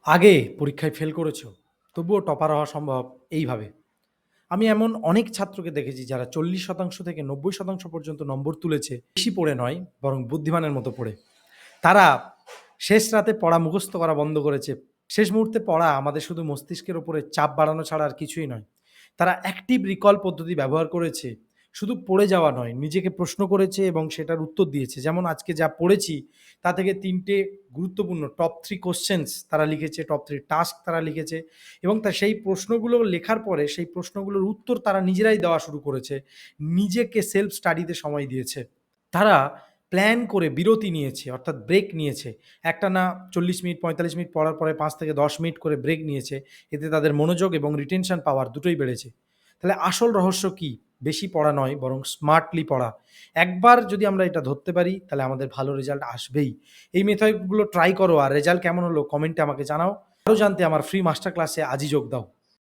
আগে পরীক্ষায় ফেল করেছো, তবুও টপার হওয়া সম্ভব এইভাবে। আমি এমন অনেক ছাত্রকে দেখেছি যারা 40% থেকে 90% পর্যন্ত নম্বর তুলেছে, বেশি পড়ে নয় বরং বুদ্ধিমানের মতো পড়ে। তারা শেষ রাতে পড়া মুখস্থ করা বন্ধ করেছে। শেষ মুহূর্তে পড়া আমাদের শুধু মস্তিষ্কের উপরে চাপ বাড়ানো ছাড়া আর কিছুই নয়। তারা অ্যাক্টিভ রিকল পদ্ধতি ব্যবহার করেছে। শুধু পড়ে যাওয়া নয়, নিজেকে প্রশ্ন করেছে এবং সেটার উত্তর দিয়েছে। যেমন আজকে যা পড়েছি তা থেকে ৩ টে গুরুত্বপূর্ণ টপ 3 কোয়েশ্চেনস তারা লিখেছে, টপ 3 টাস্ক তারা লিখেছে এবং সেই প্রশ্নগুলো লেখার পরে সেই প্রশ্নগুলোর উত্তর তারা নিজেরাই দেওয়া শুরু করেছে। নিজেকে সেলফ স্টাডিতে সময় দিয়েছে। তারা প্ল্যান করে বিরতি নিয়েছে, অর্থাৎ ব্রেক নিয়েছে। একটানা ৪০ মিনিট ৪৫ মিনিট পড়ার পরে ৫ থেকে ১০ মিনিট করে ব্রেক নিয়েছে। এতে তাদের মনোযোগ এবং রিটেনশন পাওয়ার দুটোই বেড়েছে। তাহলে আসল রহস্য কি? বেশি পড়া নয় বরং স্মার্টলি পড়া। একবার যদি আমরা এটা ধরতে পারি তাহলে আমাদের ভালো রেজাল্ট আসবেই। এই মেথডগুলো ট্রাই করো আর রেজাল্ট কেমন হলো কমেন্টে আমাকে জানাও। আরও জানতে আমার ফ্রি মাস্টার ক্লাসে আজই যোগ দাও।